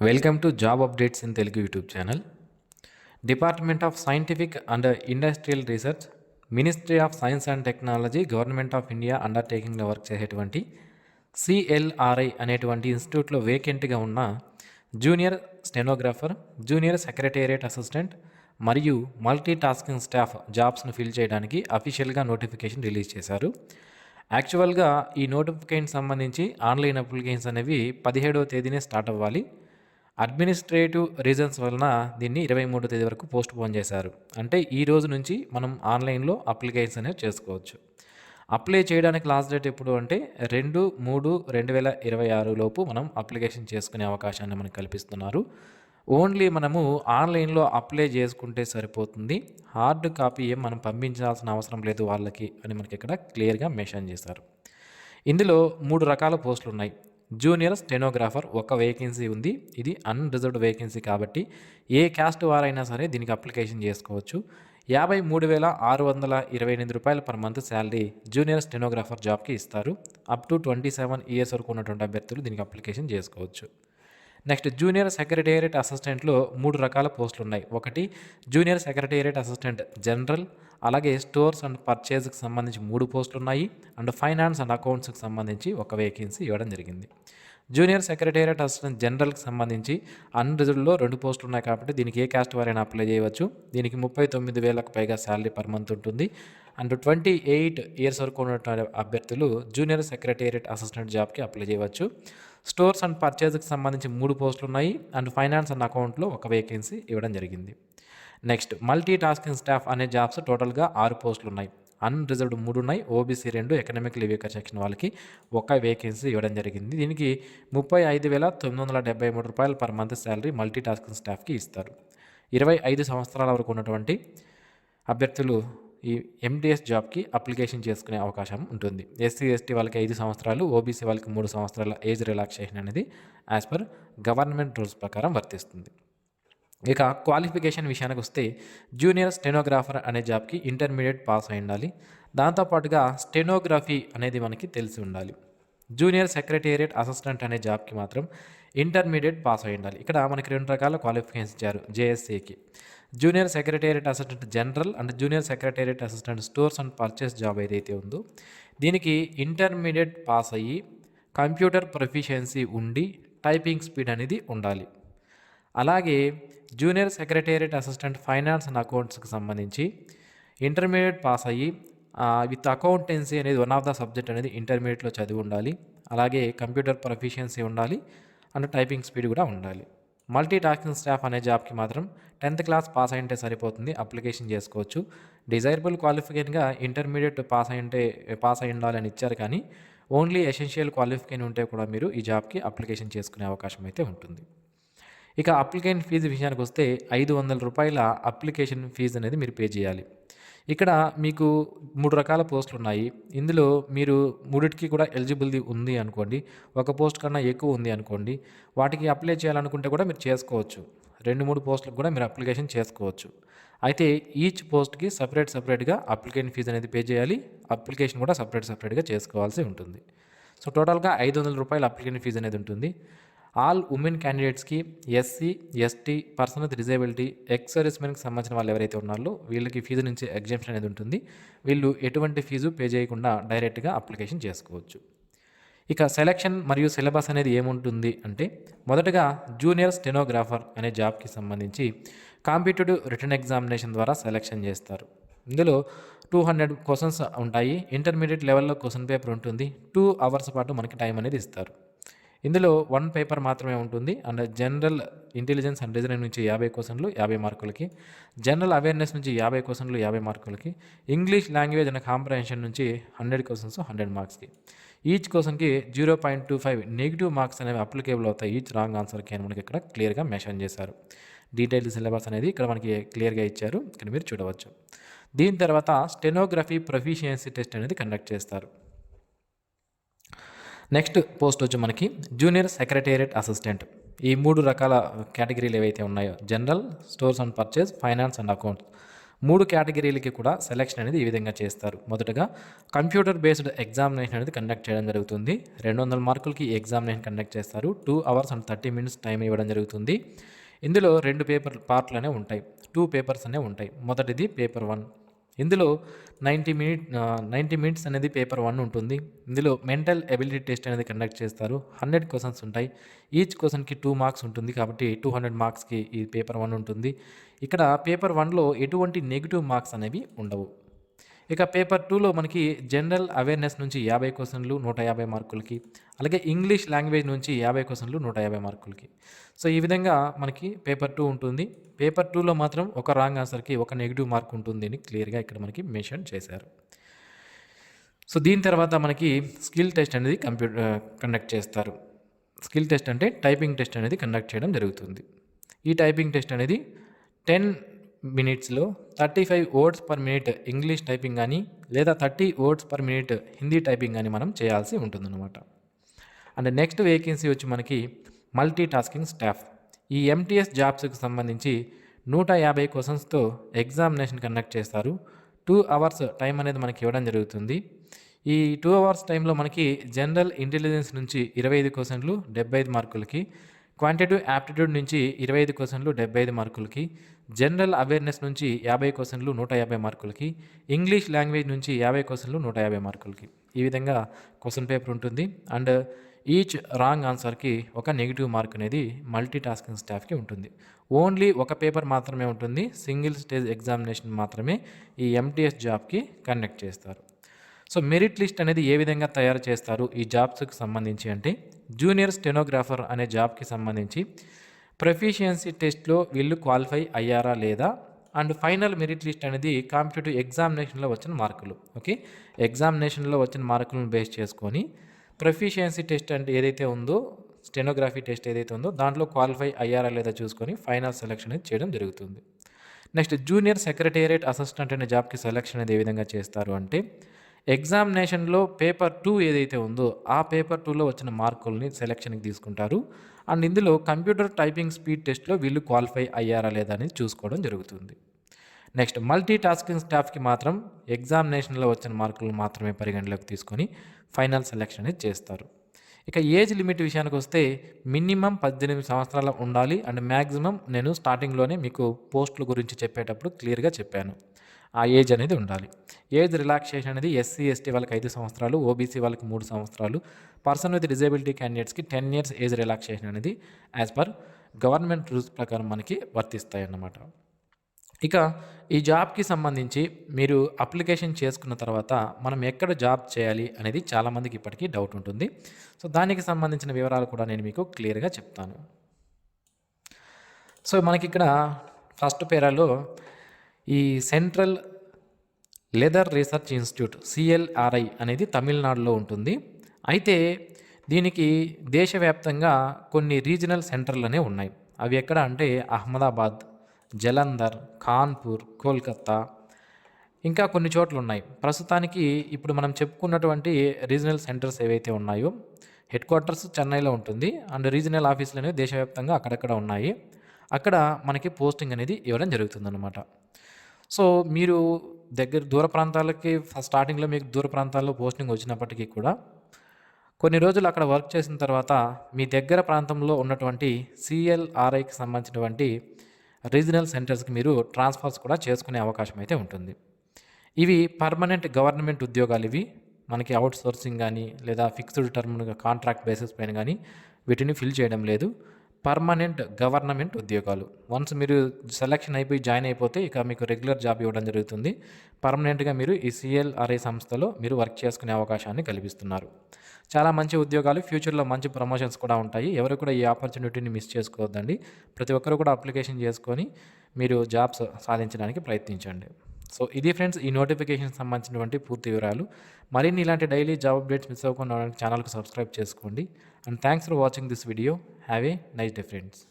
Welcome to job updates in Telugu YouTube channel. Department of scientific and industrial research, ministry of science and technology, government of India అండర్టేకింగ్లో work చేసేటువంటి CLRI అనేటువంటి ఇన్స్టిట్యూట్లో వేకెంట్గా ఉన్న junior stenographer, junior secretariat assistant మరియు multi tasking staff జాబ్స్ను fill చేయడానికి అఫీషియల్గా నోటిఫికేషన్ రిలీజ్ చేశారు. యాక్చువల్గా ఈ నోటిఫికేషన్ సంబంధించి ఆన్లైన్ అప్లికేషన్స్ అనేవి 17వ తేదీనే స్టార్ట్ అవ్వాలి. అడ్మినిస్ట్రేటివ్ రీజన్స్ వలన దీన్ని 23వ తేదీ వరకు పోస్ట్ పోన్ చేశారు. అంటే ఈ రోజు నుంచి మనం ఆన్లైన్లో అప్లికేషన్స్ అనేవి చేసుకోవచ్చు. అప్లై చేయడానికి లాస్ట్ డేట్ ఎప్పుడు అంటే 2/3/2026 లోపు మనం అప్లికేషన్ చేసుకునే అవకాశాన్ని మనకు కల్పిస్తున్నారు. ఓన్లీ మనము ఆన్లైన్లో అప్లై చేసుకుంటే సరిపోతుంది. హార్డ్ కాపీ ఏం మనం పంపించాల్సిన అవసరం లేదు వాళ్ళకి అని మనకి ఇక్కడ క్లియర్గా మెన్షన్ చేశారు. ఇందులో 3 రకాల పోస్టులు ఉన్నాయి. జూనియర్ స్టెనోగ్రాఫర్ ఒక వేకెన్సీ ఉంది. ఇది అన్రిజర్వ్డ్ వేకెన్సీ కాబట్టి ఏ క్యాస్ట్ వారైనా సరే దీనికి అప్లికేషన్ చేసుకోవచ్చు. 53,628 రూపాయలు per month salary junior stenographer జాబ్కి ఇస్తారు. అప్ టు 27 ఇయర్స్ వరకు ఉన్నటువంటి అభ్యర్థులు దీనికి అప్లికేషన్ చేసుకోవచ్చు. నెక్స్ట్ జూనియర్ సెక్రటేరియట్ అసిస్టెంట్లో 3 రకాల పోస్టులు ఉన్నాయి. ఒకటి జూనియర్ సెక్రటేరియట్ అసిస్టెంట్ జనరల్, అలాగే స్టోర్స్ అండ్ పర్చేజ్కి సంబంధించి 3 పోస్టులు ఉన్నాయి. అండ్ ఫైనాన్స్ అండ్ అకౌంట్స్కి సంబంధించి ఒక వేకెన్సీ ఇవ్వడం జరిగింది. జూనియర్ సెక్రటేరియట్ అసిస్టెంట్ జనరల్కి సంబంధించి అన్రిజర్వ్డ్లో 2 పోస్టులు ఉన్నాయి కాబట్టి దీనికి ఏ క్యాస్ట్ వారైనా అప్లై చేయవచ్చు. దీనికి 39,000కు పైగా శాలరీ పర్ మంత్ ఉంటుంది. అండ్ 28 ఇయర్స్ వరకు ఉన్నటువంటి అభ్యర్థులు జూనియర్ సెక్రటేరియట్ అసిస్టెంట్ జాబ్కి అప్లై చేయవచ్చు. స్టోర్స్ అండ్ పర్చేజ్కి సంబంధించి 3 పోస్టులు ఉన్నాయి. అండ్ ఫైనాన్స్ అండ్ అకౌంట్లో ఒక వేకెన్సీ ఇవ్వడం జరిగింది. నెక్స్ట్ మల్టీ టాస్కింగ్ స్టాఫ్ అనే జాబ్స్ టోటల్గా 6 పోస్టులు ఉన్నాయి. అన్రిజర్వ్డ్ 3 ఉన్నాయి. ఓబీసీ 2, ఎకనామికల్ వీకర్ సెక్షన్ వాళ్ళకి ఒక వేకెన్సీ ఇవ్వడం జరిగింది. దీనికి 35,973 రూపాయలు per month salary multi tasking స్టాఫ్కి ఇస్తారు. 25 సంవత్సరాల వరకు ఉన్నటువంటి అభ్యర్థులు ఈ ఎంటీఎస్ జాబ్కి అప్లికేషన్ చేసుకునే అవకాశం ఉంటుంది. ఎస్సీ ఎస్టీ వాళ్ళకి 5 సంవత్సరాలు, ఓబీసీ వాళ్ళకి 3 సంవత్సరాల ఏజ్ రిలాక్సేషన్ అనేది యాజ్ పర్ గవర్నమెంట్ రూల్స్ ప్రకారం వర్తిస్తుంది. ఇక క్వాలిఫికేషన్ విషయానికి వస్తే జూనియర్ స్టెనోగ్రాఫర్ అనే జాబ్కి ఇంటర్మీడియట్ పాస్ అయి ఉండాలి. దాంతోపాటుగా స్టెనోగ్రఫీ అనేది మనకి తెలిసి ఉండాలి. జూనియర్ సెక్రటేరియట్ అసిస్టెంట్ అనే జాబ్కి మాత్రం ఇంటర్మీడియట్ పాస్ అయి ఉండాలి. ఇక్కడ మనకి 2 రకాల క్వాలిఫికేషన్స్ ఇచ్చారు జేఎస్సీకి. Junior secretariat assistant general and junior secretariat assistant stores and purchase job ఏదైతే ఉందో దీనికి ఇంటర్మీడియట్ పాస్ అయ్యి కంప్యూటర్ ప్రొఫిషియన్సీ ఉండి టైపింగ్ స్పీడ్ అనేది ఉండాలి. అలాగే junior secretariat assistant finance and అకౌంట్స్కి సంబంధించి ఇంటర్మీడియట్ పాస్ అయ్యి విత్ అకౌంటెన్సీ అనేది వన్ ఆఫ్ ద సబ్జెక్ట్ అనేది ఇంటర్మీడియట్లో చదివి ఉండాలి. అలాగే కంప్యూటర్ ప్రొఫిషియన్సీ ఉండాలి అండ్ టైపింగ్ స్పీడ్ కూడా ఉండాలి. మల్టీ టాస్కింగ్ స్టాఫ్ అనే జాబ్కి మాత్రం 10th క్లాస్ పాస్ అయింటే సరిపోతుంది, అప్లికేషన్ చేసుకోవచ్చు. డిజైరబుల్ క్వాలిఫికేషన్గా ఇంటర్మీడియట్ పాస్ అయి ఉండాలని ఇచ్చారు, కానీ ఓన్లీ ఎసెన్షియల్ క్వాలిఫికేషన్ ఉంటే కూడా మీరు ఈ జాబ్కి అప్లికేషన్ చేసుకునే అవకాశం అయితే ఉంటుంది. ఇక అప్లికేషన్ ఫీజు విషయానికి వస్తే 500 రూపాయల అప్లికేషన్ ఫీజు అనేది మీరు పే చేయాలి. ఇక్కడ మీకు 3 రకాల పోస్టులు ఉన్నాయి. ఇందులో మీరు 3టికి కూడా ఎలిజిబుల్ ఉంది అనుకోండి, ఒక పోస్ట్ కన్నా ఎక్కువ ఉంది అనుకోండి, వాటికి అప్లై చేయాలనుకుంటే కూడా మీరు చేసుకోవచ్చు. 2-3 పోస్టులకు కూడా మీరు అప్లికేషన్ చేసుకోవచ్చు. అయితే ఈచ్ పోస్ట్కి సపరేట్గా అప్లికేషన్ ఫీజు అనేది పే చేయాలి. అప్లికేషన్ కూడా సపరేట్గా చేసుకోవాల్సి ఉంటుంది. సో టోటల్గా 500 రూపాయల అప్లికేషన్ ఫీజు అనేది ఉంటుంది. ఆల్ ఉమెన్ క్యాండిడేట్స్కి, SC, ST, person with disability, ex సర్వీస్మెన్కి సంబంధించిన వాళ్ళు ఎవరైతే ఉన్నారో వీళ్ళకి ఫీజు నుంచి ఎగ్జామ్షన్ అనేది ఉంటుంది. వీళ్ళు ఎటువంటి ఫీజు పే చేయకుండా డైరెక్ట్గా అప్లికేషన్ చేసుకోవచ్చు. ఇక సెలక్షన్ మరియు సిలబస్ అనేది ఏముంటుంది అంటే మొదటగా జూనియర్ స్టెనోగ్రాఫర్ అనే జాబ్కి సంబంధించి కాంపిటేటివ్ రిటన్ ఎగ్జామినేషన్ ద్వారా సెలక్షన్ చేస్తారు. ఇందులో 200 క్వశ్చన్స్ ఉంటాయి. ఇంటర్మీడియట్ లెవెల్లో క్వశ్చన్ పేపర్ ఉంటుంది. 2 అవర్స్ పాటు మనకి టైం అనేది ఇస్తారు. ఇందులో 1 పేపర్ మాత్రమే ఉంటుంది. And general intelligence and reasoning నుంచి 50 క్వశ్చన్లు 50 మార్కులకి, జనరల్ అవేర్నెస్ నుంచి 50 క్వశ్చన్లు 50 మార్కులకి, ఇంగ్లీష్ లాంగ్వేజ్ అండ్ కాంప్రహెన్షన్ నుంచి 100 క్వశ్చన్స్ 100 మార్క్స్కి. ఈచ్ క్వశ్చన్కి 0.25 నెగిటివ్ మార్క్స్ అనేవి అప్లికేబుల్ అవుతాయి ఈచ్ రాంగ్ ఆన్సర్కి అని మనకి ఇక్కడ క్లియర్గా మెన్షన్ చేశారు. డీటెయిల్డ్ సిలబస్ అనేది ఇక్కడ మనకి క్లియర్గా ఇచ్చారు, ఇక్కడ మీరు చూడవచ్చు. దీని తర్వాత స్టెనోగ్రఫీ ప్రొఫిషియన్సీ టెస్ట్ అనేది కండక్ట్ చేస్తారు. నెక్స్ట్ పోస్ట్ వచ్చి మనకి జూనియర్ సెక్రటేరియట్ అసిస్టెంట్. ఈ 3 రకాల కేటగిరీలు ఏవైతే ఉన్నాయో general, stores and purchase, finance and accounts 3 కేటగిరీలకి కూడా సెలక్షన్ అనేది ఈ విధంగా చేస్తారు. మొదటగా కంప్యూటర్ బేస్డ్ ఎగ్జామినేషన్ అనేది కండక్ట్ చేయడం జరుగుతుంది. 200 మార్కులకి ఈ ఎగ్జామినేషన్ కండక్ట్ చేస్తారు. 2 అవర్స్ అండ్ 30 మినిట్స్ టైం ఇవ్వడం జరుగుతుంది. ఇందులో 2 పార్ట్లు అనేవి ఉంటాయి. 2 పేపర్స్ అనేవి ఉంటాయి. మొదటిది పేపర్ 1. ఇందులో 90 మినిట్స్ అనేది పేపర్ 1 ఉంటుంది. ఇందులో మెంటల్ ఎబిలిటీ టెస్ట్ అనేది కండక్ట్ చేస్తారు. 100 క్వశ్చన్స్ ఉంటాయి. ఈచ్ క్వశ్చన్కి 2 మార్క్స్ ఉంటుంది కాబట్టి 200 మార్క్స్కి ఈ పేపర్ 1 ఉంటుంది. ఇక్కడ పేపర్ 1లో ఎటువంటి నెగిటివ్ మార్క్స్ అనేవి ఉండవు. ఇక పేపర్ 2లో మనకి జనరల్ అవేర్నెస్ నుంచి 50 క్వశ్చన్లు 150 మార్కులకి, అలాగే ఇంగ్లీష్ లాంగ్వేజ్ నుంచి 50 క్వశ్చన్లు 150 మార్కులకి. సో ఈ విధంగా మనకి పేపర్ 2 ఉంటుంది. పేపర్ 2లో మాత్రం ఒక రాంగ్ ఆన్సర్కి ఒక నెగిటివ్ మార్క్ ఉంటుంది అని క్లియర్గా ఇక్కడ మనకి మెన్షన్ చేశారు. సో దీని తర్వాత మనకి స్కిల్ టెస్ట్ అనేది కండక్ట్ చేస్తారు. స్కిల్ టెస్ట్ అంటే టైపింగ్ టెస్ట్ అనేది కండక్ట్ చేయడం జరుగుతుంది. ఈ టైపింగ్ టెస్ట్ అనేది 10 మినిట్స్లో 35 words per minute English typing కానీ లేదా 30 words per minute Hindi typing కానీ మనం చేయాల్సి ఉంటుందన్నమాట. అండ్ నెక్స్ట్ వేకెన్సీ వచ్చి మనకి మల్టీ టాస్కింగ్ స్టాఫ్. ఈ ఎంటీఎస్ జాబ్స్కి సంబంధించి 150 క్వశ్చన్స్తో ఎగ్జామినేషన్ కండక్ట్ చేస్తారు. 2 అవర్స్ టైం అనేది మనకి ఇవ్వడం జరుగుతుంది. ఈ 2 అవర్స్ టైంలో మనకి జనరల్ ఇంటెలిజెన్స్ నుంచి 25 క్వశ్చన్లు 75 మార్కులకి, క్వాంటిటివ్ యాప్టిట్యూడ్ నుంచి 25 క్వశ్చన్లు 75 మార్కులకి, జనరల్ అవేర్నెస్ నుంచి 50 క్వశ్చన్లు 150 మార్కులకి, ఇంగ్లీష్ లాంగ్వేజ్ నుంచి 50 క్వశ్చన్లు 150 మార్కులకి. ఈ విధంగా క్వశ్చన్ పేపర్ ఉంటుంది. అండ్ ఈచ్ రాంగ్ ఆన్సర్కి ఒక నెగిటివ్ మార్క్ అనేది మల్టీ టాస్కింగ్ స్టాఫ్కి ఉంటుంది. ఓన్లీ ఒక పేపర్ మాత్రమే ఉంటుంది. సింగిల్ స్టేజ్ ఎగ్జామినేషన్ మాత్రమే ఈ ఎంటీఎస్ జాబ్కి కండక్ట్ చేస్తారు. సో మెరిట్ లిస్ట్ అనేది ఏ విధంగా తయారు చేస్తారు ఈ జాబ్స్కి సంబంధించి అంటే, జూనియర్ స్టెనోగ్రాఫర్ అనే జాబ్కి సంబంధించి ప్రొఫిషియన్సీ టెస్ట్లో వీళ్ళు క్వాలిఫై అయ్యారా లేదా, అండ్ ఫైనల్ మెరిట్ లిస్ట్ అనేది కాంపిటేటివ్ ఎగ్జామినేషన్లో వచ్చిన మార్కులు. ఓకే, ఎగ్జామినేషన్లో వచ్చిన మార్కులను బేస్ చేసుకొని ప్రొఫిషియన్సీ టెస్ట్ అంటే ఏదైతే ఉందో, స్టెనోగ్రఫీ టెస్ట్ ఏదైతే ఉందో దాంట్లో క్వాలిఫై అయ్యారా లేదా చూసుకొని ఫైనల్ సెలక్షన్ అనేది చేయడం జరుగుతుంది. నెక్స్ట్ జూనియర్ సెక్రటేరియట్ అసిస్టెంట్ అనే జాబ్కి సెలక్షన్ అనేది ఏ విధంగా చేస్తారు అంటే, ఎగ్జామినేషన్లో పేపర్ 2 ఏదైతే ఉందో ఆ పేపర్ 2లో వచ్చిన మార్కుల్ని సెలక్షన్కి తీసుకుంటారు. అండ్ ఇందులో కంప్యూటర్ టైపింగ్ స్పీడ్ టెస్ట్లో వీళ్ళు క్వాలిఫై అయ్యారా లేదా అనేది చూసుకోవడం జరుగుతుంది. నెక్స్ట్ మల్టీ టాస్కింగ్ స్టాఫ్కి మాత్రం ఎగ్జామినేషన్లో వచ్చిన మార్కులు మాత్రమే పరిగణలోకి తీసుకొని ఫైనల్ సెలక్షన్ అనేది చేస్తారు. ఇక ఏజ్ లిమిట్ విషయానికి వస్తే మినిమం 18 సంవత్సరాలు ఉండాలి. అండ్ మ్యాక్సిమం నేను స్టార్టింగ్లోనే మీకు పోస్టుల గురించి చెప్పేటప్పుడు క్లియర్గా చెప్పాను, ఆ ఏజ్ అనేది ఉండాలి. ఏజ్ రిలాక్సేషన్ అనేది ఎస్సీ ఎస్టీ వాళ్ళకి 5 సంవత్సరాలు, ఓబీసీ వాళ్ళకి 3 సంవత్సరాలు, పర్సన్ విత్ డిజేబిలిటీ క్యాండిడేట్స్కి 10 ఇయర్స్ ఏజ్ రిలాక్సేషన్ అనేది యాజ్ పర్ గవర్నమెంట్ రూల్స్ ప్రకారం మనకి వర్తిస్తాయి అన్నమాట. ఇక ఈ జాబ్కి సంబంధించి మీరు అప్లికేషన్ చేసుకున్న తర్వాత మనం ఎక్కడ జాబ్ చేయాలి అనేది చాలామందికి ఇప్పటికీ డౌట్ ఉంటుంది. సో దానికి సంబంధించిన వివరాలు కూడా నేను మీకు క్లియర్గా చెప్తాను. సో మనకి ఇక్కడ ఫస్ట్ పేరాలో ఈ central leather research institute CLRI అనేది తమిళనాడులో ఉంటుంది. అయితే దీనికి దేశవ్యాప్తంగా కొన్ని రీజనల్ సెంటర్లు అనేవి ఉన్నాయి. అవి ఎక్కడ అంటే అహ్మదాబాద్, జలంధర్, కాన్పూర్, కోల్కత్తా, ఇంకా కొన్ని చోట్ల ఉన్నాయి. ప్రస్తుతానికి ఇప్పుడు మనం చెప్పుకున్నటువంటి రీజనల్ సెంటర్స్ ఏవైతే ఉన్నాయో, హెడ్ క్వార్టర్స్ చెన్నైలో ఉంటుంది. అండ్ రీజనల్ ఆఫీసులు అనేవి దేశవ్యాప్తంగా అక్కడక్కడ ఉన్నాయి. అక్కడ మనకి పోస్టింగ్ అనేది ఇవ్వడం జరుగుతుందన్నమాట. సో మీరు దూర ప్రాంతాలకి స్టార్టింగ్లో మీకు దూర ప్రాంతాల్లో పోస్టింగ్ వచ్చినప్పటికీ కూడా కొన్ని రోజులు అక్కడ వర్క్ చేసిన తర్వాత మీ దగ్గర ప్రాంతంలో ఉన్నటువంటి CLRIకి సంబంధించినటువంటి రీజనల్ సెంటర్స్కి మీరు ట్రాన్స్ఫర్స్ కూడా చేసుకునే అవకాశం అయితే ఉంటుంది. ఇవి పర్మనెంట్ గవర్నమెంట్ ఉద్యోగాలు. ఇవి మనకి అవుట్ సోర్సింగ్ కానీ లేదా ఫిక్స్డ్ టర్మ్ కాంట్రాక్ట్ బేసిస్ పైన కానీ వీటిని ఫిల్ చేయడం లేదు. పర్మనెంట్ గవర్నమెంట్ ఉద్యోగాలు. వన్స్ మీరు సెలక్షన్ అయిపోయి జాయిన్ అయిపోతే ఇక మీకు రెగ్యులర్ జాబ్ ఇవ్వడం జరుగుతుంది. పర్మనెంట్గా మీరు ఈ CLRI సంస్థలో మీరు వర్క్ చేసుకునే అవకాశాన్ని కల్పిస్తున్నారు. చాలా మంచి ఉద్యోగాలు, ఫ్యూచర్లో మంచి ప్రమోషన్స్ కూడా ఉంటాయి. ఎవరు కూడా ఈ ఆపర్చునిటీని మిస్ చేసుకోవద్దండి. ప్రతి ఒక్కరు కూడా అప్లికేషన్ చేసుకొని మీరు జాబ్స్ సాధించడానికి ప్రయత్నించండి. సో ఇది ఫ్రెండ్స్ ఈ నోటిఫికేషన్ సంబంధించినటువంటి పూర్తి వివరాలు. మరిన్ని ఇలాంటి డైలీ జాబ్ అప్డేట్స్ మిస్ అవ్వకుండా ఛానల్కి సబ్స్క్రైబ్ చేసుకోండి. And thanks for watching this video. Have a nice day friends.